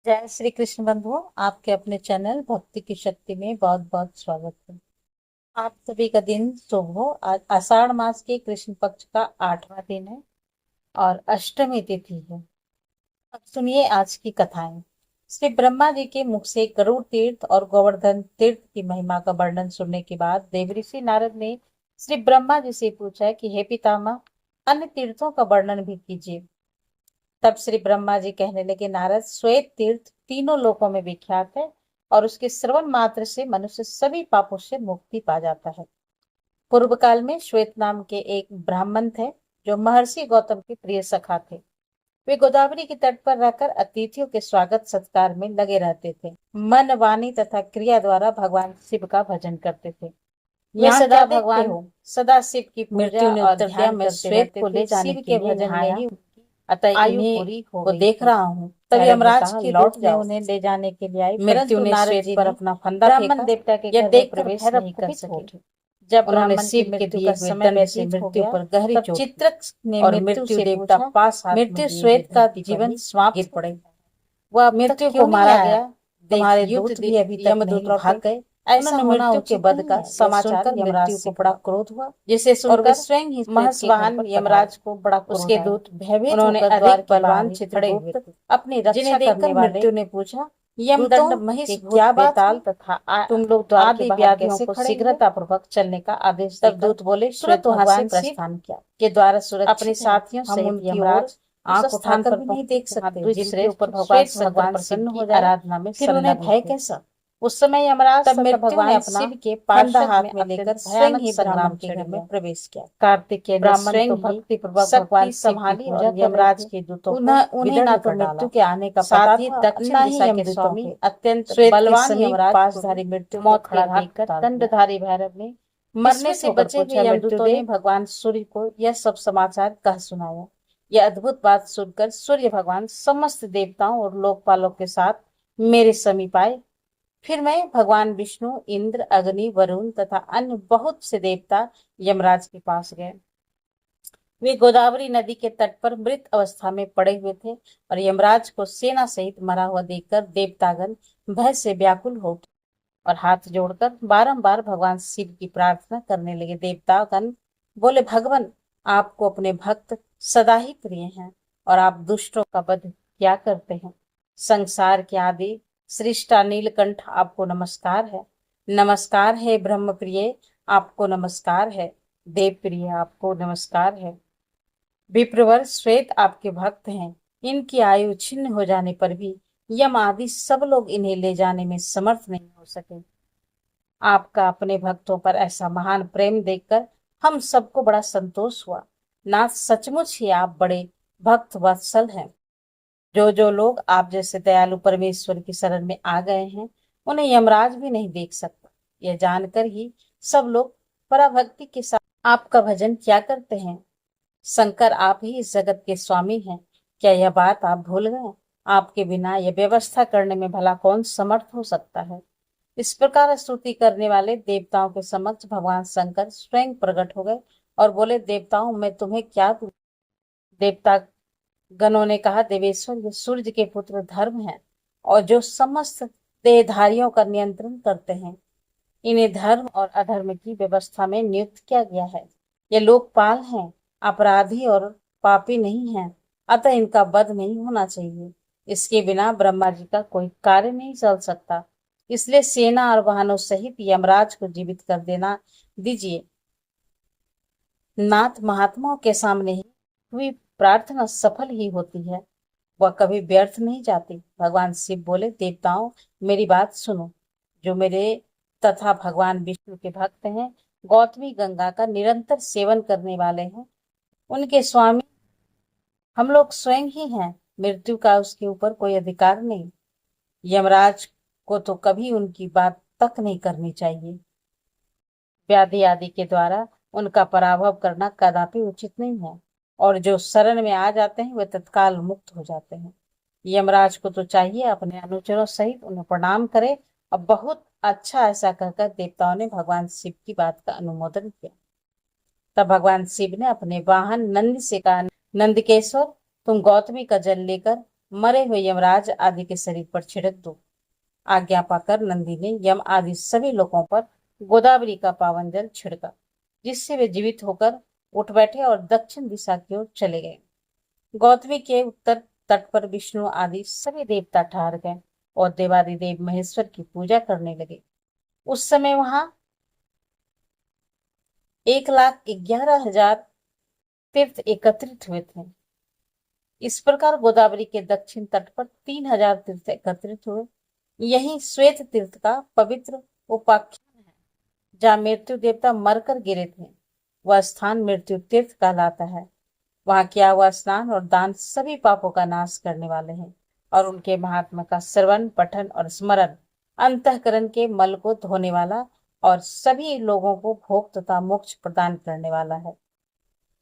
जय श्री कृष्ण बंधुओं, आपके अपने चैनल भक्ति की शक्ति में बहुत बहुत स्वागत है। आप सभी का दिन शुभ हो। आज आषाढ़ मास के कृष्ण पक्ष का 8वां दिन है और अष्टमी तिथि है। अब सुनिए आज की कथाएं। श्री ब्रह्मा जी के मुख से गरुड़ तीर्थ और गोवर्धन तीर्थ की महिमा का वर्णन सुनने के बाद देवऋषि नारद ने श्री ब्रह्मा जी से पूछा कि हे पितामह, अन्य तीर्थों का वर्णन भी कीजिए। तब श्री ब्रह्मा जी कहने लगे, नारद, श्वेत तीर्थ तीनों लोकों में विख्यात है और उसके श्रवण मात्र से मनुष्य सभी पापों से मुक्ति पा जाता है। पूर्व काल में श्वेत नाम के एक ब्राह्मण थे जो महर्षि गौतम के प्रिय सखा थे। वे गोदावरी के तट पर रहकर अतिथियों के स्वागत सत्कार में लगे रहते थे। मन, वाणी तथा क्रिया द्वारा भगवान शिव का भजन करते थे। वे यहाँ सदा क्या देखते भगवान हो? सदा शिव की मृत्यु पूजा ने और उत्तर दिया, ध्यान मैं करते श्वेत रहते को थे। ले जाने शिव के के लिए भजन यहाँ में आया, ही उनकी अतः आयु इन्हें पूरी हो को गई देख थी। रहा हूँ। तब नारद ने यमराज कहा, के लौट दूत ने जाओ। उन्हें ले जाने के लिए आए, मृत्यु परंतु ने नारद श्वेत जी पर ने अपना फंदा ब्राह्मण फेंका। देवता के यह घर में देखकर प्रवेश भैरव नहीं कर कुपित हो सके। उठे। जब उन्होंने ब्राह्मण की शिव के मृत्यु दिए का हुए समय दंड से व्यतीत हो मृत्यु गया, पर गहरी तब चोट लगी चित्रक ने और मृत्यु मृत्यु से देवता पूछा, पास हाथ में मृत्यु दिए हुए श्वेत का धरती पर जीवन ही गिर समाप्त पड़े। होता है, वह अब तक मृत्यु को क्यों नहीं मारा आया? गया। तुम्हारे देखिए, दूत भी युद्ध अभी तक नहीं यमदूत लौटे। भाग गए। ऐसा उन्होंने होना मृत्यु के उचित वध नहीं का है। यह समाचार सुनकर यमराज मृत्यु से को बड़ा पाया, क्रोध हुआ जिसे और वे सुनकर स्वयं ही श्वेत के घर महसवाहन पर पधारे। यमराज को बड़ा क्रोध उसके आया। दूत भयभीत उन्होंने होकर द्वार अधिक के बाहर बलवान ही खड़े हुए चित्रगुप्त थे, अपनी जिन्हें रक्षा करने देखकर वाले मृत्यु ने पूछा, यमदंड दूतों, ये महेशभूत क्या बात बेताल हुई? तथा तुम लोग द्वार के आदि बाहर व्याधियों कैसे को खड़े हुए? शीघ्रता पूर्वक चलने का आदेश तब देकर दूत बोले, तुरंत श्वेत वहां से भगवान शिव प्रस्थान किया। के द्वारा अपने सुरक्षित हैं। साथियों हम सहित उनकी ओर यमराज उस आंख स्थान उठाकर पर भी पहुंचे नहीं देख जहां सकते जिनके ऊपर द्विजश्रेष्ठ भगवान श्वेत शंकर भगवान शिव प्रसन्न की हो जाए। आराधना में फिर उन्हें संलग्न भय थे। कैसा? उस समय यमराज तब तथा मृत्यु ने भगवान अपना शिव के फंदा पार्षद हाथ में में अत्यंत लेकर स्वयं भयानक ही संग्राम ब्राह्मण छेड़ छेड़ी में दिया। प्रवेश किया। कार्तिकेय ने ब्राह्मण स्वयं तो ही भक्ति पूर्वक शक्ति भगवान शिव की संभाली पूजा और कर रहे यमराज थे। के दूतों को उन्हें विदा ना भी तो कर मृत्यु डाला। के आने का पता साथ ही था और दक्षिण ना ही दिशा के यमदूतों स्वामी के। अत्यंत श्वेत के बलवान समीप यमराज को भी पासधारी मृत्यु को मौत के खड़ा घाट देखकर उतार दिया। दंडधारी भैरव ने मरने विस्मित से होकर बचे हुए पूछा, यमदूतों ने मृत्युदेव, भगवान सूर्य को यह सब समाचार कह सुनाया। यह अद्भुत बात सुनकर सूर्य भगवान समस्त देवताओं और लोकपालों के साथ मेरे समीप आए। फिर मैं भगवान विष्णु, इंद्र, अग्नि, वरुण तथा अन्य बहुत से देवता यमराज के पास गए। वे गोदावरी नदी के तट पर मृत अवस्था में पड़े हुए थे और यमराज को सेना सहित मरा हुआ देखकर देवतागण भय से व्याकुल हो उठे और हाथ जोड़कर बारंबार भगवान शिव की प्रार्थना करने लगे। देवतागण बोले, भगवान, आपको अपने भक्त सदा ही प्रिय हैं और आप दुष्टों का वध क्या करते हैं। संसार के आदि सृष्टा नीलकंठ, आपको नमस्कार है। नमस्कार है ब्रह्म प्रिय, आपको नमस्कार है। देव प्रिय, आपको नमस्कार है। विप्रवर, श्वेत आपके भक्त हैं। इनकी आयु छिन्न हो जाने पर भी यम आदि सब लोग इन्हें ले जाने में समर्थ नहीं हो सके। आपका अपने भक्तों पर ऐसा महान प्रेम देखकर हम सबको बड़ा संतोष हुआ। नाथ, सचमुच ही आप बड़े भक्त वत्सल हैं। जो जो लोग आप जैसे दयालु परमेश्वर की शरण में आ गए हैं, उन्हें यमराज भी नहीं देख सकता। यह जानकर ही सब लोग पराभक्ति के साथ आपका भजन क्या करते हैं। शंकर, आप ही इस जगत के स्वामी हैं। क्या यह बात आप भूल गए? आपके बिना यह व्यवस्था करने में भला कौन समर्थ हो सकता है। इस प्रकार स्तुति करने वाले देवताओं के समक्ष भगवान शंकर स्वयं प्रकट हो गए और बोले, देवताओं, मैं तुम्हें क्या दूं? देवता गणों ने कहा, देवेश्वर, ये सूर्य के पुत्र धर्म है और जो समस्त देहधारियों का नियंत्रण करते हैं। इन्हें धर्म और अधर्म की व्यवस्था में नियुक्त किया गया है। ये लोकपाल हैं, अपराधी और पापी नहीं हैं, अतः इनका वध नहीं होना चाहिए। इसके बिना ब्रह्मा जी का कोई कार्य नहीं चल सकता। इसलिए सेना और वाहनों सहित यमराज को जीवित कर देना दीजिए। नाथ, महात्माओं के सामने ही हुई प्रार्थना सफल ही होती है, वह कभी व्यर्थ नहीं जाती। भगवान शिव बोले, देवताओं, मेरी बात सुनो। जो मेरे तथा भगवान विष्णु के भक्त हैं, गौतमी गंगा का निरंतर सेवन करने वाले हैं, उनके स्वामी हम लोग स्वयं ही हैं। मृत्यु का उसके ऊपर कोई अधिकार नहीं। यमराज को तो कभी उनकी बात तक नहीं करनी चाहिए। व्याधि आदि के द्वारा उनका पराभव करना कदापि उचित नहीं है और जो शरण में आ जाते हैं वे तत्काल मुक्त हो जाते हैं। यमराज को तो चाहिए अपने अनुचरों सहित उन्हें प्रणाम करे। अब बहुत अच्छा, ऐसा कहकर देवताओं ने भगवान शिव की बात का अनुमोदन किया। तब भगवान शिव ने अपने वाहन नंद से कहा, नंदकेश्वर, तुम गौतमी का जल लेकर मरे हुए यमराज आदि के शरीर पर छिड़क दो। आज्ञा पाकर नंदी ने यम आदि सभी लोगों पर गोदावरी का पावन जल छिड़का, जिससे वे जीवित होकर उठ बैठे और दक्षिण दिशा की ओर चले गए। गौतमी के उत्तर तट पर विष्णु आदि सभी देवता ठहर गए और देवादिदेव महेश्वर की पूजा करने लगे। उस समय वहां 1,11,000 तीर्थ एकत्रित हुए थे। इस प्रकार गोदावरी के दक्षिण तट पर 3,000 तीर्थ एकत्रित हुए। यही श्वेत तीर्थ का पवित्र उपाख्यान है, जहाँ मृत्यु देवता मरकर गिरे थे। वह स्थान मृत्यु तीर्थ कहलाता है। वहां किया हुआ स्नान और दान सभी पापों का नाश करने वाले हैं, और उनके महात्मा का श्रवण, पठन और स्मरण अंतःकरण के मल को धोने वाला और सभी लोगों को भोग तथा मोक्ष प्रदान करने वाला है।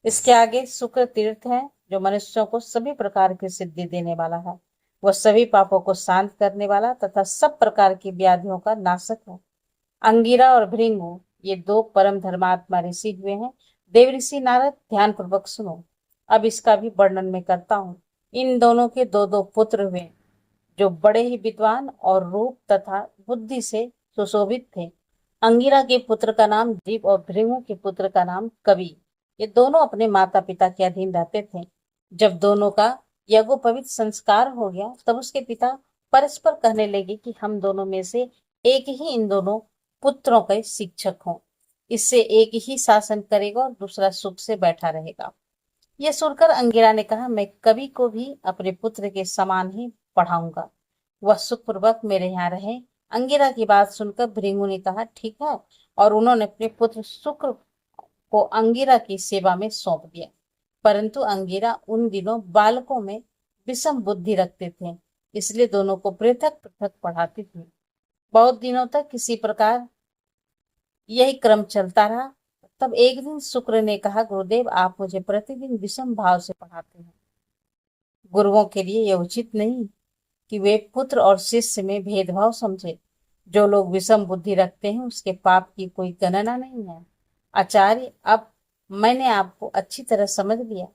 इसके आगे शुक्र तीर्थ है, जो मनुष्यों को सभी प्रकार की सिद्धि देने वाला है। वह सभी पापों को शांत करने वाला तथा सब प्रकार की व्याधियों का नाशक है। अंगिरा और भृंगु ये दो परम धर्मात्मा ऋषि हुए हैं। देव ऋषि नारद, ध्यान पूर्वक सुनो। अब इसका भी वर्णन मैं करता हूँ। इन दोनों के दो दो पुत्र हुए, जो बड़े ही विद्वान और रूप तथा बुद्धि से सुशोभित थे। अंगिरा के पुत्र का नाम जीव और भृगु के पुत्र का नाम कवि। ये दोनों अपने माता पिता के अधीन रहते थे। जब दोनों का यज्ञोपवीत संस्कार हो गया, तब उसके पिता परस्पर कहने लगे कि हम दोनों में से एक ही इन दोनों पुत्रों के शिक्षक हों। इससे एक ही शासन करेगा और दूसरा सुख से बैठा रहेगा। यह सुनकर अंगिरा ने कहा, मैं कवि को भी अपने पुत्र के समान ही पढ़ाऊंगा, वह सुखपूर्वक मेरे यहाँ रहे। अंगिरा की बात सुनकर भृगु ने कहा, ठीक है, और उन्होंने अपने पुत्र शुक्र को अंगिरा की सेवा में सौंप दिया। परंतु अंगिरा उन दिनों बालकों में विषम बुद्धि रखते थे, इसलिए दोनों को पृथक पृथक पढ़ाती थी। बहुत दिनों तक किसी प्रकार यही क्रम चलता रहा। तब एक दिन शुक्र ने कहा, गुरुदेव, आप मुझे प्रतिदिन विषम भाव से पढ़ाते हैं। गुरुओं के लिए यह उचित नहीं कि वे पुत्र और शिष्य में भेदभाव समझे। जो लोग विषम बुद्धि रखते हैं, उसके पाप की कोई गणना नहीं है। आचार्य, अब मैंने आपको अच्छी तरह समझ लिया।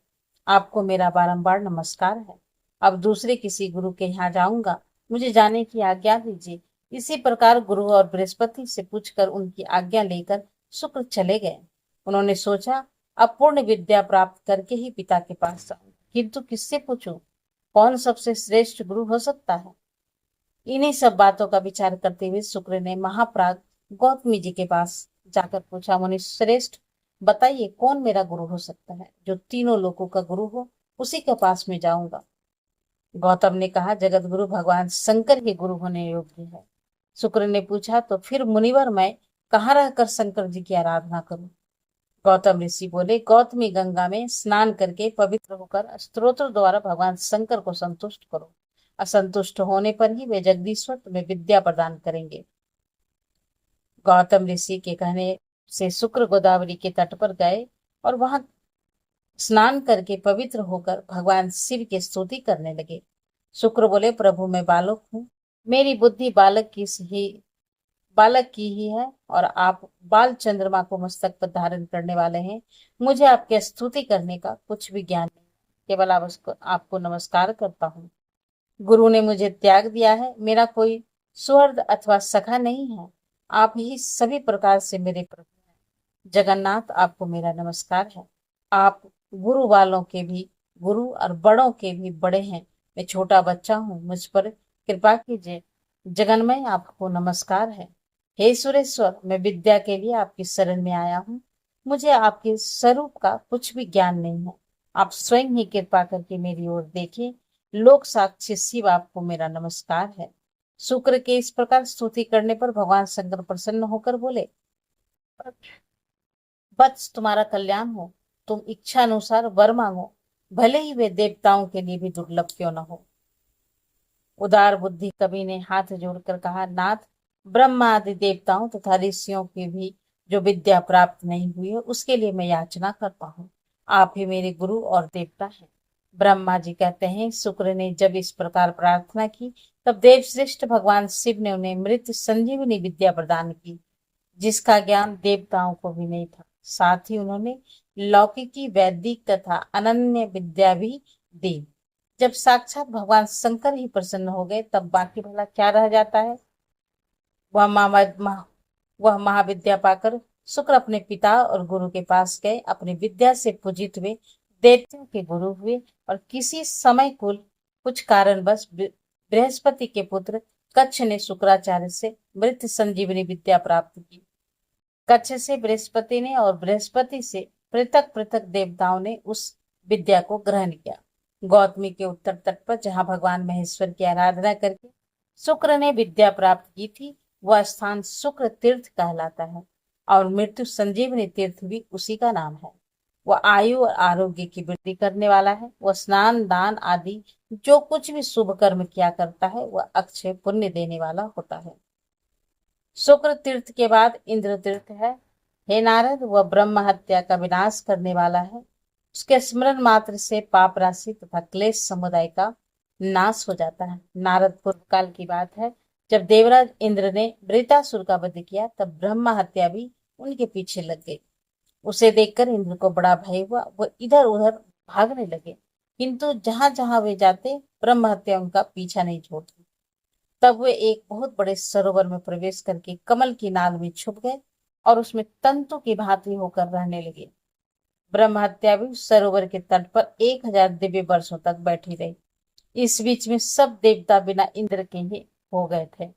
आपको मेरा बारंबार नमस्कार है। अब दूसरे किसी गुरु के यहाँ जाऊंगा, मुझे जाने की आज्ञा दीजिए। इसी प्रकार गुरु और बृहस्पति से पूछकर उनकी आज्ञा लेकर शुक्र चले गए। उन्होंने सोचा, अब पूर्ण विद्या प्राप्त करके ही पिता के पास जाऊं, किंतु किससे पूछूं? कौन सबसे श्रेष्ठ गुरु हो सकता है? इन्हीं सब बातों का विचार करते हुए शुक्र ने महाप्राग गौतमी जी के पास जाकर पूछा, मुनि श्रेष्ठ, बताइए कौन मेरा गुरु हो सकता है? जो तीनों लोगों का गुरु हो, उसी के पास में जाऊंगा। गौतम ने कहा, जगत गुरु भगवान शंकर ही गुरु होने योग्य है। शुक्र ने पूछा, तो फिर मुनिवर मैं कहाँ रहकर शंकर जी की आराधना करूं? गौतम ऋषि बोले, गौतमी गंगा में स्नान करके पवित्र होकर स्तोत्र द्वारा भगवान शंकर को संतुष्ट करो। असंतुष्ट होने पर ही वे जगदीश्वर तुम्हें विद्या प्रदान करेंगे। गौतम ऋषि के कहने से शुक्र गोदावरी के तट पर गए और वहां स्नान करके पवित्र होकर भगवान शिव की स्तुति करने लगे। शुक्र बोले, प्रभु मैं बालक हूँ, मेरी बुद्धि बालक की ही है, और आप बाल चंद्रमा को मस्तक पर धारण करने वाले हैं। मुझे आपके स्तुति करने का कुछ भी ज्ञान नहीं, केवल आपको नमस्कार करता हूँ। गुरु ने मुझे त्याग दिया है, मेरा कोई सुहृद अथवा सखा नहीं है। आप ही सभी प्रकार से मेरे प्रभु हैं। जगन्नाथ, आपको मेरा नमस्कार है। आप गुरु वालों के भी गुरु और बड़ों के भी बड़े हैं। मैं छोटा बच्चा हूँ, मुझ पर कृपा कीजिए। जगन्मय, आपको नमस्कार है। हे सुरेश्वर, मैं विद्या के लिए आपकी शरण में आया हूँ। मुझे आपके स्वरूप का कुछ भी ज्ञान नहीं है। आप स्वयं ही कृपा करके मेरी ओर देखिए। लोक साक्षी शिव, आपको मेरा नमस्कार है। शुक्र के इस प्रकार स्तुति करने पर भगवान शंकर प्रसन्न होकर बोले, वत्स, तुम्हारा कल्याण हो। तुम इच्छा अनुसार वर मांगो, भले ही वे देवताओं के लिए भी दुर्लभ क्यों न हो। उदार बुद्धि कवि ने हाथ जोड़कर कहा, नाथ, ब्रह्मा आदि देवताओं तथा ऋषियों की भी जो विद्या प्राप्त नहीं हुई है, उसके लिए मैं याचना करता हूँ। आप ही मेरे गुरु और देवता हैं। ब्रह्मा जी कहते हैं, शुक्र ने जब इस प्रकार प्रार्थना की, तब देवश्रेष्ठ भगवान शिव ने उन्हें मृत संजीवनी विद्या प्रदान की, जिसका ज्ञान देवताओं को भी नहीं था। साथ ही उन्होंने लौकिकी, वैदिक तथा अनन्य विद्या भी दी। जब साक्षात भगवान शंकर ही प्रसन्न हो गए तब बाकी भला क्या रह जाता है। वह वह महाविद्या पाकर शुक्र अपने पिता और गुरु के पास गए, अपनी विद्या से पूजित हुए, देवताओं के गुरु हुए और किसी समय कुछ कारणवश बृहस्पति के पुत्र कच्छ ने शुक्राचार्य से मृत संजीवनी विद्या प्राप्त की। कच्छ से बृहस्पति ने और बृहस्पति से पृथक पृथक देवताओं ने उस विद्या को ग्रहण किया। गौतमी के उत्तर तट पर जहाँ भगवान महेश्वर की आराधना करके शुक्र ने विद्या प्राप्त की थी, वह स्थान शुक्र तीर्थ कहलाता है और मृत्यु संजीवनी तीर्थ भी उसी का नाम है। वह आयु और आरोग्य की वृद्धि करने वाला है। वह स्नान दान आदि जो कुछ भी शुभ कर्म किया करता है वह अक्षय पुण्य देने वाला होता है। शुक्र तीर्थ के बाद इंद्र तीर्थ है। हे नारद, वह ब्रह्म हत्या का विनाश करने वाला है। उसके स्मरण मात्र से पाप राशि तथा क्लेश समुदाय का नाश हो जाता है। नारद पूर्व काल की बात है, जब देवराज इंद्र ने वृत्रासुर का वध किया तब ब्रह्म हत्या भी उनके पीछे लग गई। उसे देखकर इंद्र को बड़ा भय हुआ। वो इधर उधर भागने लगे, किंतु जहां जहां वे जाते ब्रह्म हत्या उनका पीछा नहीं छोड़ती। तब वे एक बहुत बड़े सरोवर में प्रवेश करके कमल की नाल में छुप गए और उसमें तंतु की भांति होकर रहने लगे। ब्रह्म हत्या भी उस सरोवर के तट पर 1000 दिव्य वर्षों तक बैठी रही। इस बीच में सब देवता बिना इंद्र के ही हो गए थे।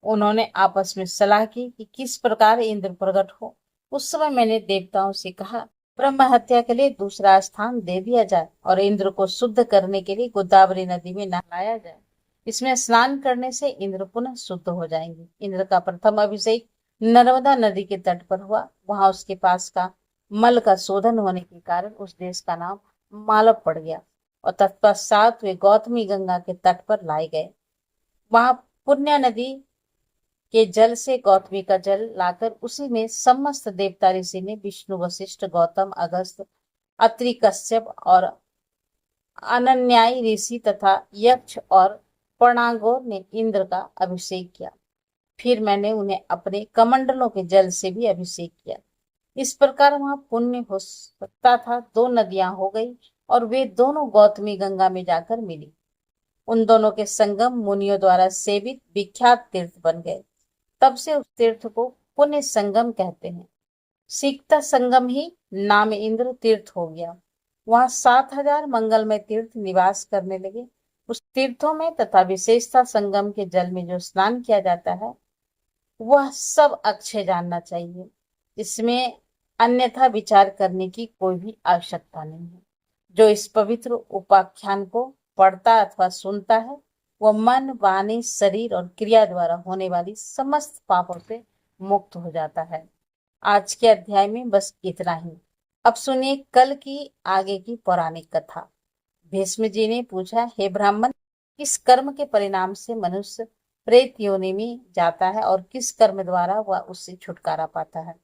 उन्होंने आपस में सलाह की कि किस प्रकार इंद्र प्रकट हो। उस समय मैंने देवताओं से कहा, ब्रह्म हत्या के लिए दूसरा स्थान दे दिया जाए और इंद्र को शुद्ध करने के लिए गोदावरी नदी में नहलाया जाए। इसमें स्नान करने से इंद्र पुनः शुद्ध हो जाएंगे। इंद्र का प्रथम अभिषेक नर्मदा नदी के तट पर हुआ। वहां उसके पास का मल का शोधन होने के कारण उस देश का नाम मालव पड़ गया और तत्पश्चात वे गौतमी गंगा के तट पर लाए गए। वहां पुण्य नदी के जल से गौतमी का जल लाकर उसी में समस्त देवता ऋषि ने विष्णु, वशिष्ठ, गौतम, अगस्त, अत्रि, कश्यप और अनन्यायी ऋषि तथा यक्ष और पर्णांगों ने इंद्र का अभिषेक किया। फिर मैंने उन्हें अपने कमंडलों के जल से भी अभिषेक किया। इस प्रकार वहां पुण्य हो सकता था। 2 नदियां हो गई और वे दोनों गौतमी गंगा में जाकर मिली। उन दोनों के संगम मुनियों द्वारा सेवित विख्यात तीर्थ बन गए। तब से उस तीर्थ को पुण्य संगम कहते हैं। सीखता संगम ही नाम इंद्र तीर्थ हो गया। वहां 7000 मंगलमय तीर्थ निवास करने लगे। उस तीर्थों में तथा विशेषता संगम के जल में जो स्नान किया जाता है वह सब अक्षय जानना चाहिए। इसमें अन्यथा विचार करने की कोई भी आवश्यकता नहीं है। जो इस पवित्र उपाख्यान को पढ़ता अथवा सुनता है वह मन, वाणी, शरीर और क्रिया द्वारा होने वाली समस्त पापों से मुक्त हो जाता है। आज के अध्याय में बस इतना ही। अब सुनिए कल की आगे की पौराणिक कथा। भीष्म जी ने पूछा, हे ब्राह्मण, किस कर्म के परिणाम से मनुष्य प्रेत योनि में जाता है और किस कर्म द्वारा वह उससे छुटकारा पाता है,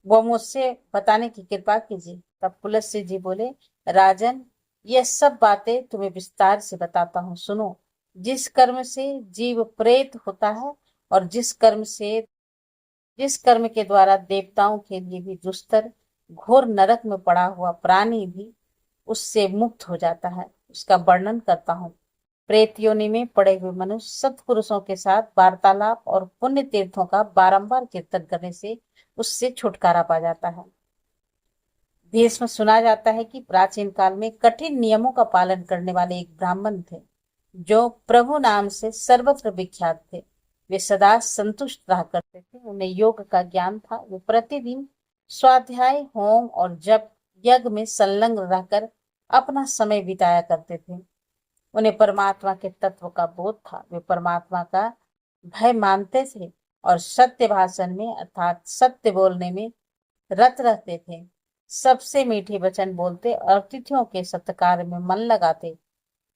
वह मुझसे बताने की कृपा कीजिए। तब पुलस्त्य जी बोले, राजन, यह सब बातें तुम्हें विस्तार से बताता हूँ, सुनो। जिस कर्म से जीव प्रेत होता है और जिस कर्म के द्वारा देवताओं के लिए भी दुस्तर घोर नरक में पड़ा हुआ प्राणी भी उससे मुक्त हो जाता है, उसका वर्णन करता हूँ। प्रेत योनि में पड़े हुए मनुष्य सत्पुरुषों के साथ वार्तालाप और पुण्य तीर्थों का बारंबार कीर्तन करने से उससे छुटकारा पा जाता है। भीष्म सुना जाता है कि प्राचीन काल में कठिन नियमों का पालन करने वाले एक ब्राह्मण थे जो प्रभु नाम से सर्वत्र विख्यात थे। वे सदा संतुष्ट रहा करते थे। उन्हें योग का ज्ञान था। वे प्रतिदिन स्वाध्याय, होम और जप यज्ञ में संलग्न रहकर अपना समय बिताया करते थे। उन्हें परमात्मा के तत्व का बोध था। वे परमात्मा का भय मानते थे और सत्य भाषण में अर्थात सत्य बोलने में रत रहते थे। सबसे मीठे वचन बोलते और अतिथियों के सत्कार में मन लगाते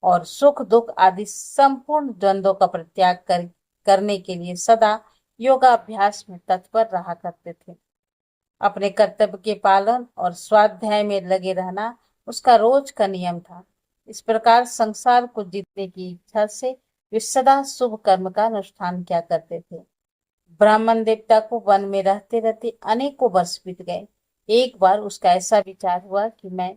और सुख दुख आदि संपूर्ण द्वंद्वों का परित्याग करने के लिए सदा योगाभ्यास में तत्पर रहा करते थे। अपने कर्तव्य के पालन और स्वाध्याय में लगे रहना उसका रोज का नियम था। इस प्रकार संसार को जीतने की इच्छा से वे सदा शुभ कर्म का अनुष्ठान किया करते थे। ब्राह्मण देवता को वन में रहते रहते अनेकों वर्ष बीत गए। एक बार उसका ऐसा विचार हुआ कि मैं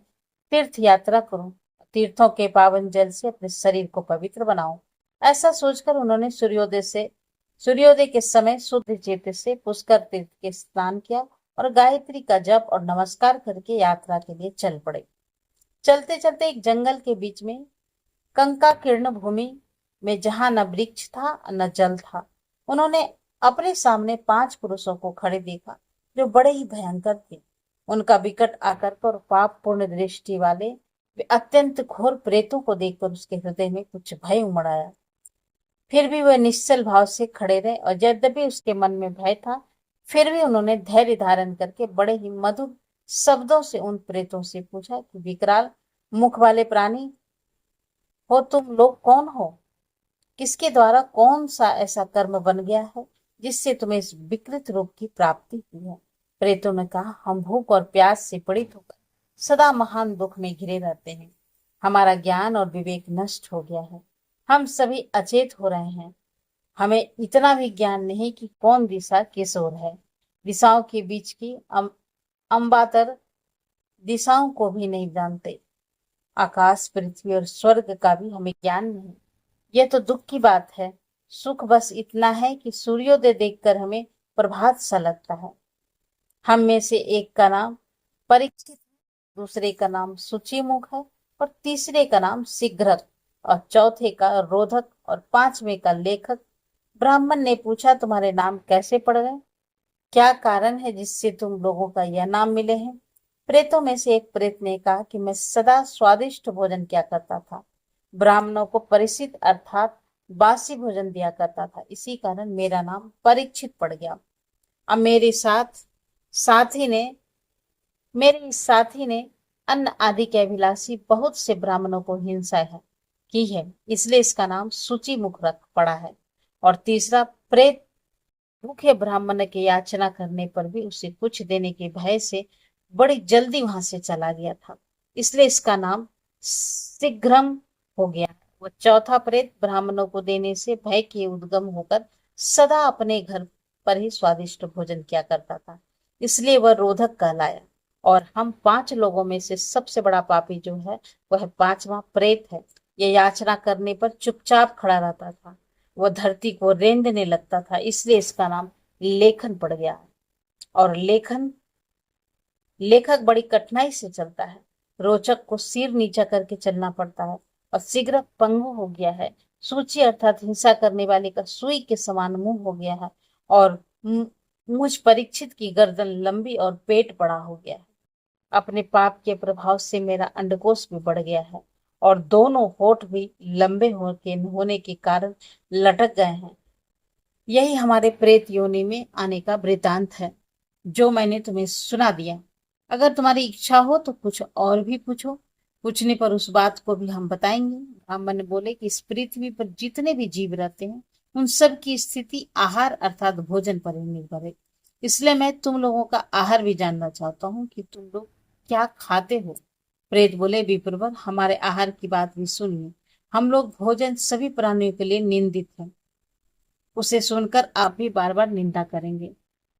तीर्थ यात्रा करूं तीर्थों के पावन जल से अपने शरीर को पवित्र बनाऊं। ऐसा सोचकर उन्होंने सूर्योदय के समय शुद्ध चित्त से पुष्कर तीर्थ के स्नान किया और गायत्री का जप और नमस्कार करके यात्रा के लिए चल पड़े। चलते चलते एक जंगल के बीच में कंकाकीर्ण भूमि में जहां न वृक्ष था न जल था, उन्होंने अपने सामने 5 पुरुषों को खड़े देखा जो बड़े ही भयंकर थे। उनका विकट आकार पर पाप पूर्ण दृष्टि वाले वे अत्यंत घोर प्रेतों को देखकर उसके हृदय में कुछ भय उमड़ आया। फिर भी वह निश्चल भाव से खड़े रहे और यद्यपि उसके मन में भय था, फिर भी उन्होंने धैर्य धारण करके बड़े ही मधुर शब्दों से उन प्रेतों से पूछा कि विकराल मुख वाले प्राणी हो, तुम लोग कौन हो? किसके द्वारा कौन सा ऐसा कर्म बन गया है जिससे तुम्हें इस विकृत रूप की प्राप्ति हुई है? प्रेतों ने कहा, हम भूख और प्यास से पीड़ित होकर सदा महान दुख में घिरे रहते हैं। हमारा ज्ञान और विवेक नष्ट हो गया है। हम सभी अचेत हो रहे हैं। हमें इतना भी ज्ञान नहीं कि कौन दिशा किस ओर है। दिशाओं के बीच की अंबातर दिशाओं को भी नहीं जानते। आकाश, पृथ्वी और स्वर्ग का भी हमें ज्ञान नहीं। यह तो दुख की बात है। सुख बस इतना है कि सूर्योदय देखकर हमें प्रभात सा लगता है। हम में से एक का नाम परीक्षित, दूसरे का नाम सूचीमुख है और तीसरे का नाम शीघ्रक और चौथे का रोधक और 5वें का लेखक। ब्राह्मण ने पूछा, तुम्हारे नाम कैसे पड़ गए? क्या कारण है जिससे तुम लोगों का यह नाम मिले हैं? प्रेतों में से एक प्रेत ने कहा कि मैं सदा स्वादिष्ट भोजन किया करता था, ब्राह्मणों को परिचित अर्थात बासी भोजन दिया करता था, इसी कारण मेरा नाम परीक्षित पड़ गया। अब मेरे इस साथी ने अन्न आदि के अभिलाषी बहुत से ब्राह्मणों को हिंसा की है, इसलिए इसका नाम सूची मुख रख पड़ा है। और तीसरा प्रेत भूखे ब्राह्मण के याचना करने पर भी उसे कुछ देने के भय से बड़ी जल्दी वहां से चला गया था, इसलिए इसका नाम शीघ्रम हो गया। वह चौथा प्रेत ब्राह्मणों को देने से भय के उद्गम होकर सदा अपने घर पर ही स्वादिष्ट भोजन किया करता था, इसलिए वह रोधक कहलाया। और हम 5 लोगों में से सबसे बड़ा पापी जो है वह 5वां प्रेत है। यह याचना करने पर चुपचाप खड़ा रहता था। वह धरती को रेंदने लगता था, इसलिए इसका नाम लेखन पड़ गया है। और लेखक बड़ी कठिनाई से चलता है। रोचक को सिर नीचा करके चलना पड़ता है और शीघ्र पंगु हो गया है। सूची अर्थात हिंसा करने वाले का सुई के समान मुंह हो गया है और मुझ परीक्षित की गर्दन लंबी और पेट बड़ा हो गया है। अपने पाप के प्रभाव से मेरा अंडकोश भी बढ़ गया है और दोनों होठ भी लंबे होने के कारण लटक गए हैं। यही हमारे प्रेत योनि में आने का वृतांत है जो मैंने तुम्हें सुना दिया। अगर तुम्हारी इच्छा हो तो कुछ और भी पूछो। पूछने पर उस बात को भी हम बताएंगे। ब्राह्मण बोले कि इस पृथ्वी पर जितने भी जीव रहते हैं उन सब की स्थिति आहार अर्थात भोजन पर ही निर्भर है, इसलिए मैं तुम लोगों का आहार भी जानना चाहता हूँ कि तुम लोग क्या खाते हो। प्रेत बोले, विप्रवर, हमारे आहार की बात भी सुनिए। हम लोग भोजन सभी प्राणियों के लिए निंदित है, उसे सुनकर आप भी बार बार निंदा करेंगे।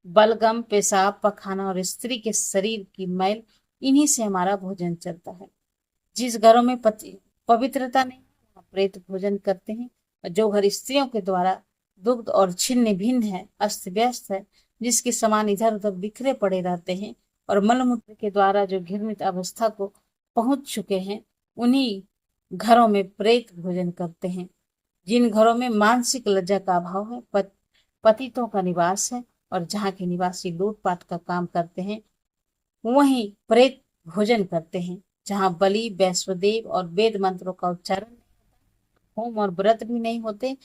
बलगम, पेशाब, पखाना और स्त्री के शरीर की मैल, इन्हीं से हमारा भोजन चलता है। जिस घरों में पवित्रता नहीं वहाँ प्रेत भोजन करते हैं, और जो घर स्त्रियों के द्वारा दुग्ध और छिन्न भिन्न है, अस्त व्यस्त है, जिसके समान इधर उधर बिखरे पड़े रहते हैं और मलमूत्र के द्वारा जो घृणित अवस्था को पहुंच चुके हैं, उन्हीं घरों में प्रेत भोजन करते हैं। जिन घरों में मानसिक लज्जा का अभाव है, पतितों का निवास है और जहाँ के निवासी लूटपाट का काम करते हैं, वहीं प्रेत भोजन करते हैं। जहाँ बलि, वैश्वदेव और वेद मंत्रों का उच्चारण, होम और व्रत भी नहीं होते,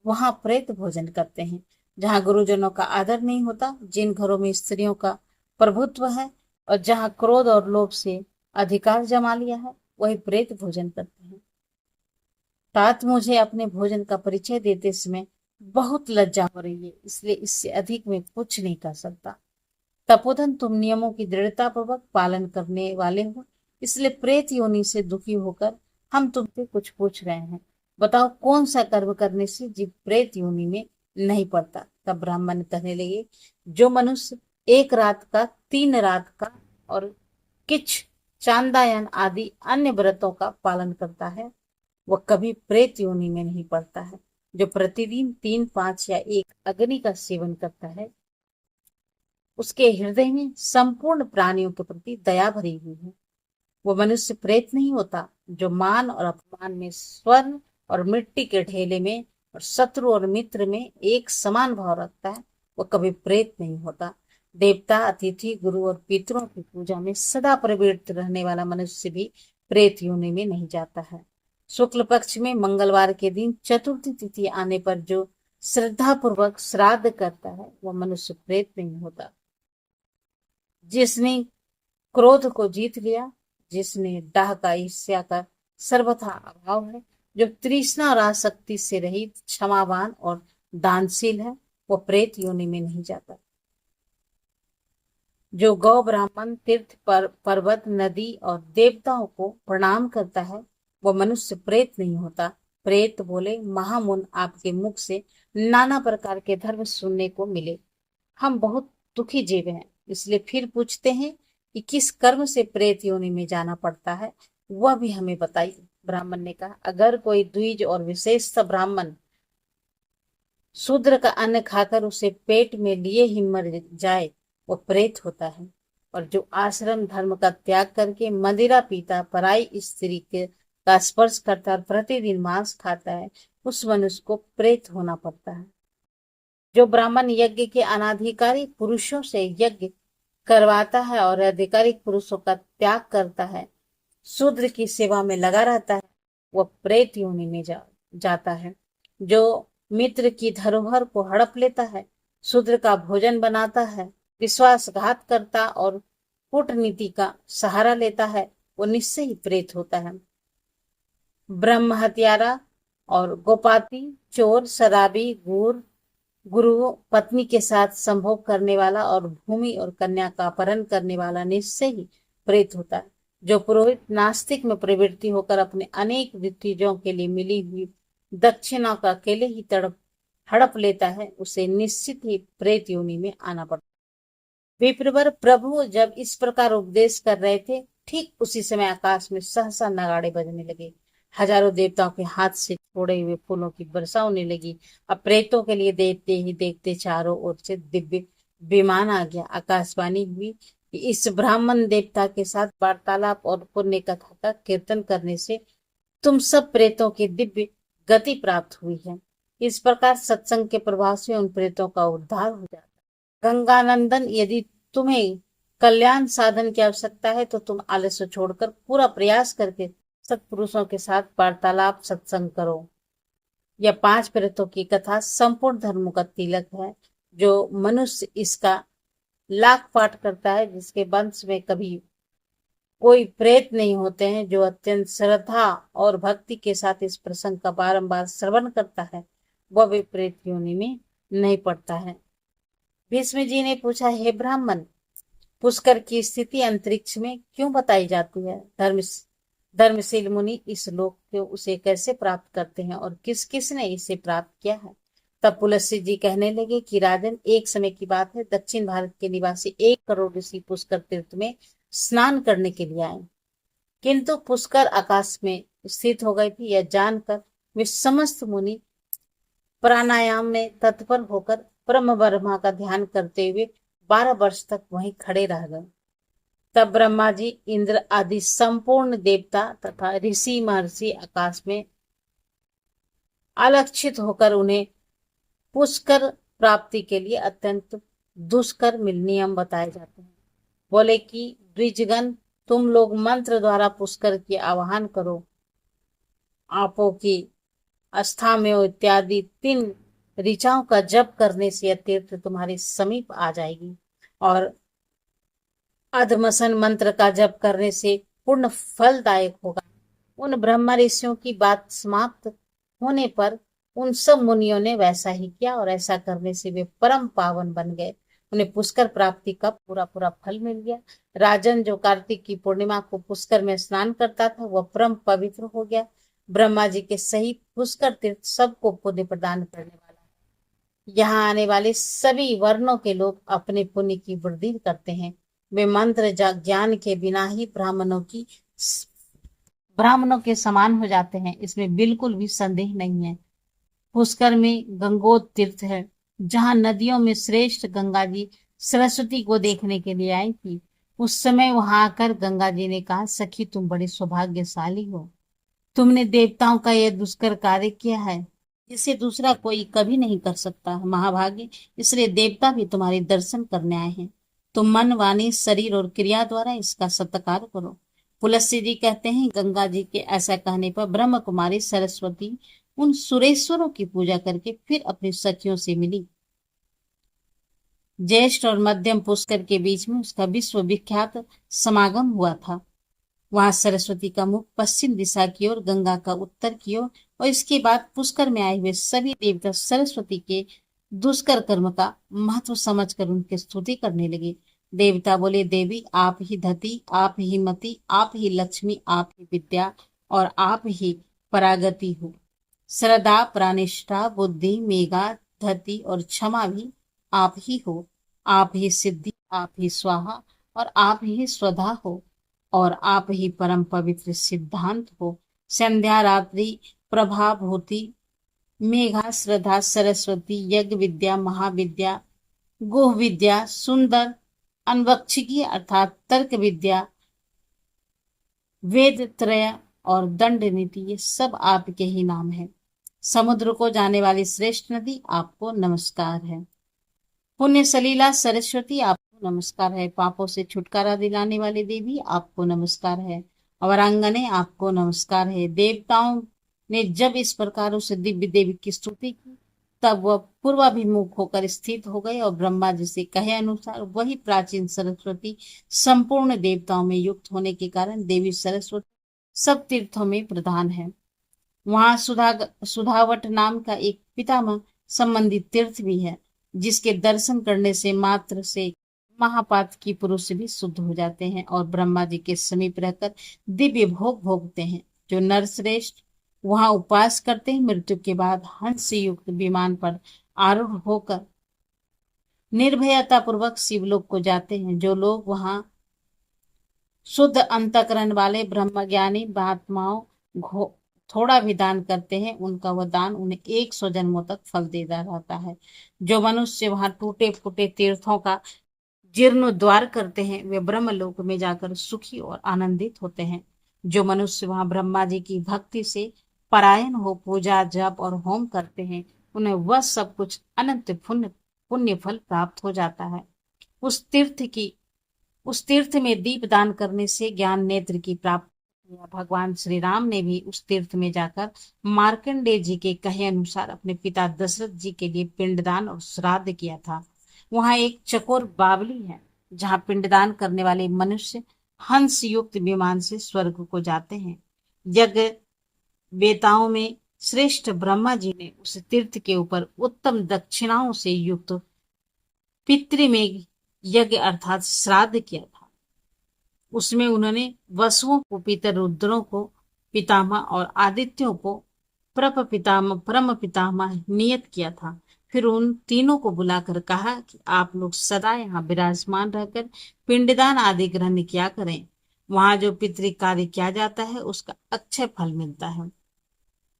वहां प्रेत भोजन करते हैं। जहाँ गुरुजनों का आदर नहीं होता, जिन घरों में स्त्रियों का प्रभुत्व है और जहाँ क्रोध और लोभ से अधिकार जमा लिया है, वही प्रेत भोजन करते हैं। तात, मुझे अपने भोजन का परिचय देते समय बहुत लज्जा हो रही है, इसलिए इससे अधिक मैं कुछ नहीं कर सकता। तपोधन, तुम नियमों की दृढ़ता पूर्वक पालन करने वाले हो, इसलिए प्रेत योनि से दुखी होकर हम तुमसे कुछ पूछ रहे हैं। बताओ, कौन सा कर्म करने से जीव प्रेत योनि में नहीं पड़ता? तब ब्राह्मण कहने लगे, जो मनुष्य 1 रात का 3 रात का और किच चांदायन आदि अन्य व्रतों का पालन करता है, वह कभी प्रेत योनि में नहीं पड़ता है। जो प्रतिदिन 3, 5 या 1 अग्नि का सेवन करता है, उसके हृदय में संपूर्ण प्राणियों के प्रति दया भरी हुई है। वो मनुष्य प्रेत नहीं होता। जो मान और अपमान में, स्वर्ण और मिट्टी के ढेले में और शत्रु और मित्र में एक समान भाव रखता है, वो कभी प्रेत नहीं होता। देवता, अतिथि, गुरु और पितरों की पूजा में सदा प्रवृत्त रहने वाला मनुष्य भी प्रेत योनि में नहीं जाता है। शुक्ल पक्ष में मंगलवार के दिन चतुर्थी तिथि आने पर जो श्रद्धा पूर्वक श्राद्ध करता है, वह मनुष्य प्रेत नहीं होता। जिसने क्रोध को जीत लिया, जिसने डाह का, ईर्ष्या का सर्वथा अभाव है, जो तृष्णा और आसक्ति से रहित, क्षमावान और दानशील है, वो प्रेत योनि में नहीं जाता। जो गौ, ब्राह्मण, तीर्थ, पर्वत, नदी और देवताओं को प्रणाम करता है, वो मनुष्य प्रेत नहीं होता। प्रेत बोले, महामुन, आपके मुख से नाना प्रकार के धर्म सुनने को मिले। हम बहुत दुखी जीव हैं, इसलिए फिर पूछते हैं कि किस कर्म से प्रेत योनि में जाना पड़ता है, वह भी हमें बताइए। ब्राह्मण ने कहा, अगर कोई द्विज और विशेषतः ब्राह्मण शूद्र का अन्न खाकर उसे पेट में लिए ही मर जाए, वो प्रेत होता है। और जो आश्रम धर्म का त्याग करके मदिरा पीता, पराई स्त्री के का स्पर्श करता और प्रतिदिन मांस खाता है, उस मनुष्य को प्रेत होना पड़ता है। जो ब्राह्मण यज्ञ के अनाधिकारी पुरुषों से यज्ञ करवाता है और आधिकारिक पुरुषों का त्याग करता है, शूद्र की सेवा में लगा रहता है, वह प्रेत योनि में जाता है। जो मित्र की धरोहर को हड़प लेता है, शूद्र का भोजन बनाता है, विश्वासघात करता और कूटनीति का सहारा लेता है, वो निश्चय ही प्रेत होता है। ब्रह्म हत्यारा और गोपाती, चोर, शराबी, गुरु पत्नी के साथ संभोग करने वाला और भूमि और कन्या का अपहरण करने वाला निश्चय ही प्रेत होता है। जो पुरोहित नास्तिक में प्रवृत्ति होकर अपने अनेक ऋतुजों के लिए मिली हुई दक्षिणा का अकेले ही हड़प लेता है, उसे निश्चित ही प्रेत योनि में आना पड़ता है। विप्रवर, प्रभु जब इस प्रकार उपदेश कर रहे थे, ठीक उसी समय आकाश में सहसा नगाड़े बजने लगे। हजारों देवताओं के हाथ से छोड़े हुए फूलों की वर्षा होने लगी। अब प्रेतों के लिए देखते ही देखते चारों ओर से दिव्य विमान आ गया। आकाशवाणी हुई कि इस ब्राह्मण देवता के साथ वार्तालाप और पुण्य कथा का कीर्तन करने से तुम सब प्रेतों की दिव्य गति प्राप्त हुई है। इस प्रकार सत्संग के प्रभाव से उन प्रेतों का उद्धार हो जाता है। गंगानंदन, यदि तुम्हें कल्याण साधन की आवश्यकता है तो तुम आलस्य छोड़कर पूरा प्रयास करके सत्पुरुषों के साथ वार्तालाप सत्संग करो। यह 5 प्रेतों की कथा संपूर्ण धर्मों का तिलक है। जो मनुष्य इसका लाख पाठ करता है, जिसके वंश में कभी कोई प्रेत नहीं होते हैं, जो अत्यंत श्रद्धा और भक्ति के साथ इस प्रसंग का बारंबार श्रवण करता है, वह भी प्रेत योनि में नहीं पड़ता है। भीष्म जी ने पूछा, हे ब्राह्मण, पुष्कर की स्थिति अंतरिक्ष में क्यों बताई जाती है? धर्मशील मुनि इस लोक को उसे कैसे प्राप्त करते हैं और किस किस ने इसे प्राप्त किया है? तब पुलस्त्य जी कहने लगे कि राजन, एक समय की बात है, दक्षिण भारत के निवासी 1 करोड़ ऋषि पुष्कर तीर्थ में स्नान करने के लिए आए, किंतु पुष्कर आकाश में स्थित हो गई थी। यह जानकर वे समस्त मुनि प्राणायाम में तत्पर होकर ब्रह्म ब्रह्मा का ध्यान करते हुए 12 वर्ष तक वहीं खड़े रह गए। तब ब्रह्मा जी, इंद्र आदि संपूर्ण देवता तथा ऋषि महर्षि आकाश में अलक्षित होकर उन्हें पुष्कर प्राप्ति के लिए अत्यंत दुष्कर नियम बताए जाते हैं। बोले कि द्विजगण, तुम लोग मंत्र द्वारा पुष्कर की आवाहन करो। आपो की आस्था में इत्यादि 3 ऋचाओं का जप करने से यह तीर्थ तुम्हारे समीप आ जाएगी, और अधमसन मंत्र का जप करने से पूर्ण फलदायक होगा। उन ब्रह्म ऋषियों की बात समाप्त होने पर उन सब मुनियों ने वैसा ही किया, और ऐसा करने से वे परम पावन बन गए। उन्हें पुष्कर प्राप्ति का पूरा पूरा फल मिल गया। राजन, जो कार्तिक की पूर्णिमा को पुष्कर में स्नान करता था, वह परम पवित्र हो गया। ब्रह्मा जी के सहित पुष्कर तीर्थ सबको पुण्य प्रदान करने वाला है। यहाँ आने वाले सभी वर्णों के लोग अपने पुण्य की वृद्धि करते हैं। वे मंत्र ज्ञान के बिना ही ब्राह्मणों के समान हो जाते हैं, इसमें बिल्कुल भी संदेह नहीं है। पुष्कर में गंगोत तीर्थ है, जहाँ नदियों में श्रेष्ठ गंगा जी सरस्वती को देखने के लिए आई थी। उस समय वहां आकर गंगा जी ने कहा, सखी तुम बड़ी सौभाग्यशाली हो, तुमने देवताओं का यह दुष्कर कार्य किया है जिसे दूसरा कोई कभी नहीं कर सकता, महाभागे, इसलिए देवता भी तुम्हारे दर्शन करने आए हैं। तुम मन, वाणी, शरीर और क्रिया द्वारा इसका सत्कार करो। पुलस्त्य जी कहते हैं, गंगा जी के ऐसा कहने पर ब्रह्म कुमारी सरस्वती उन सुरेश्वरों की पूजा करके फिर अपनी सखियों से मिली। ज्येष्ठ और मध्यम पुष्कर के बीच में उसका विश्व विख्यात समागम हुआ था। वहां सरस्वती का मुख पश्चिम दिशा की ओर, गंगा का उत्तर की ओर, और इसके बाद पुष्कर में आए हुए सभी देवता सरस्वती के दुष्कर कर्म का महत्व समझकर उनकी स्तुति करने लगे। देवता बोले, देवी आप ही धति, आप ही मति, आप ही लक्ष्मी, आप ही विद्या और आप ही परागति हो। श्रद्धा, प्राणिष्ठा, बुद्धि, मेघा, धति और क्षमा भी आप ही हो। आप ही सिद्धि, आप ही स्वाहा और आप ही स्वधा हो, और आप ही परम पवित्र सिद्धांत हो। संध्या, रात्रि, प्रभा, भूति, मेघा, श्रद्धा, सरस्वती, यज्ञ विद्या, महाविद्या, गुह विद्या, सुंदर, अनवक्षिकी अर्थात तर्क विद्या, वेद त्रय और दंड नीति, ये सब आपके ही नाम है। समुद्र को जाने वाली श्रेष्ठ नदी, आपको नमस्कार है। पुण्य सलीला सरस्वती, आपको नमस्कार है। पापों से छुटकारा दिलाने वाली देवी, आपको नमस्कार है। अवरांगने, आपको नमस्कार है। देवताओं ने जब इस प्रकार उस दिव्य देवी की स्तुति की, तब वह पूर्वाभिमुख होकर स्थित हो गए और ब्रह्मा जी से कहे अनुसार वही प्राचीन सरस्वती संपूर्ण देवताओं में युक्त होने के कारण देवी सरस्वती सब तीर्थों में प्रधान है। वहां सुधावट नाम का एक पितामह संबंधित तीर्थ भी है, जिसके दर्शन करने से मात्र से महापात की पुरुष भी शुद्ध हो जाते हैं और ब्रह्मा जी के समीप रहकर दिव्य भोग भोगते हैं। जो नरश्रेष्ठ वहां उपवास करते हैं, मृत्यु के बाद हंस युक्त विमान पर आरूढ़ होकर निर्भयता पूर्वक शिवलोक को जाते हैं। जो लोग वहां शुद्ध अंतकरण वाले ब्रह्मज्ञानी महात्माओं थोड़ा भी दान करते हैं, उनका वह दान उन्हें 100 जन्मों तक फल देता रहता है। जो मनुष्य वहां टूटे फूटे तीर्थों का जीर्णोद्धार करते हैं, वे ब्रह्मलोक में जाकर सुखी और आनंदित होते हैं। जो मनुष्य वहां ब्रह्मा जी की भक्ति से परायण हो पूजा जप और होम करते हैं, उन्हें वह सब कुछ अनंत पुण्य पुण्य फल प्राप्त हो जाता है। उस तीर्थ में दीप दान करने से ज्ञान नेत्र की प्राप्ति हुआ। भगवान श्री राम ने भी उस तीर्थ में जाकर मार्कंडेय जी के कहे अनुसार अपने पिता दशरथ जी के लिए पिंडदान और श्राद्ध किया था। वहां एक चकोर बावली है, जहां पिंडदान करने वाले मनुष्य हंस युक्त विमान से स्वर्ग को जाते हैं। यज्ञ वेताओं में श्रेष्ठ ब्रह्मा जी ने उस तीर्थ के ऊपर उत्तम दक्षिणाओं से युक्त पितृ में यज्ञ अर्थात श्राद्ध किया था। उसमें उन्होंने वसुओं को, पितर रुद्रों को पितामह और आदित्यों को परम पितामह नियत किया था। फिर उन तीनों को बुलाकर कहा कि आप लोग सदा यहाँ विराजमान रहकर पिंडदान आदि ग्रहण किया करें। वहां जो पितृ कार्य किया जाता है उसका अक्षय फल मिलता है।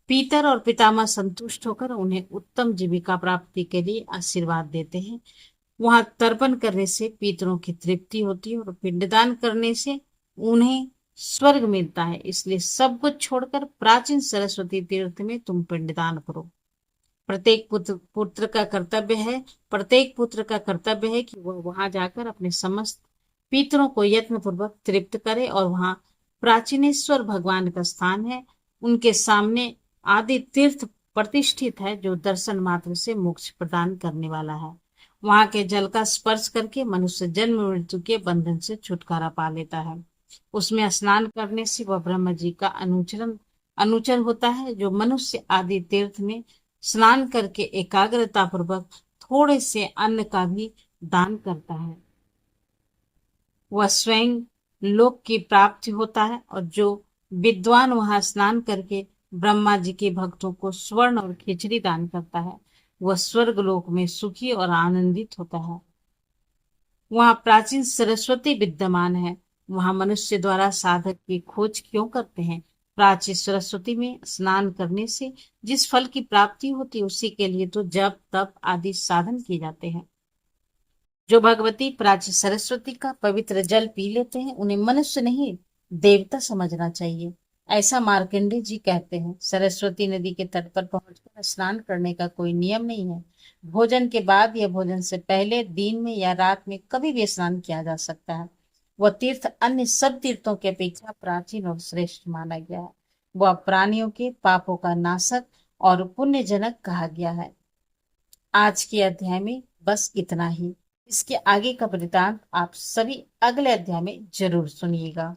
पितर और पितामह संतुष्ट होकर उन्हें उत्तम जीविका प्राप्ति के लिए आशीर्वाद देते हैं। वहां तर्पण करने से पितरों की तृप्ति होती है और पिंडदान करने से उन्हें स्वर्ग मिलता है। इसलिए सब कुछ छोड़कर प्राचीन सरस्वती तीर्थ में तुम पिंडदान करो। प्रत्येक पुत्र का कर्तव्य है कि वह वहां जाकर अपने समस्त पितरों को यत्न पूर्वक तृप्त करे। और वहां प्राचीनेश्वर भगवान का स्थान है, उनके सामने आदि तीर्थ प्रतिष्ठित है, जो दर्शन मात्र से मोक्ष प्रदान करने वाला है। वहां के जल का स्पर्श करके मनुष्य जन्म मृत्यु के बंधन से छुटकारा पा लेता है। उसमें स्नान करने से वह ब्रह्म जी का अनुचर होता है। जो मनुष्य आदि तीर्थ में स्नान करके एकाग्रता पूर्वक थोड़े से अन्न का भी दान करता है, वह स्वयं लोक की प्राप्ति होता है। और जो विद्वान वहां स्नान करके ब्रह्मा जी के भक्तों को स्वर्ण और खिचड़ी दान करता है, वह स्वर्ग लोक में सुखी और आनंदित होता है। वहां प्राचीन सरस्वती विद्यमान है। वहां मनुष्य द्वारा साधक की खोज क्यों करते हैं? प्राचीन सरस्वती में स्नान करने से जिस फल की प्राप्ति होती है, उसी के लिए तो जप तप आदि साधन किए जाते हैं। जो भगवती प्राची सरस्वती का पवित्र जल पी लेते हैं, उन्हें मनुष्य नहीं देवता समझना चाहिए। ऐसा मार्कंडेय जी कहते हैं। सरस्वती नदी के तट पर पहुंचकर स्नान करने का कोई नियम नहीं है। भोजन के बाद या भोजन से पहले दिन में या रात में कभी भी स्नान किया जा सकता है। वह तीर्थ अन्य सब तीर्थों की अपेक्षा प्राचीन और श्रेष्ठ माना गया है। वह प्राणियों के पापों का नाशक और पुण्यजनक कहा गया है। आज के अध्याय में बस इतना ही। इसके आगे का वृतांत आप सभी अगले अध्याय में जरूर सुनिएगा।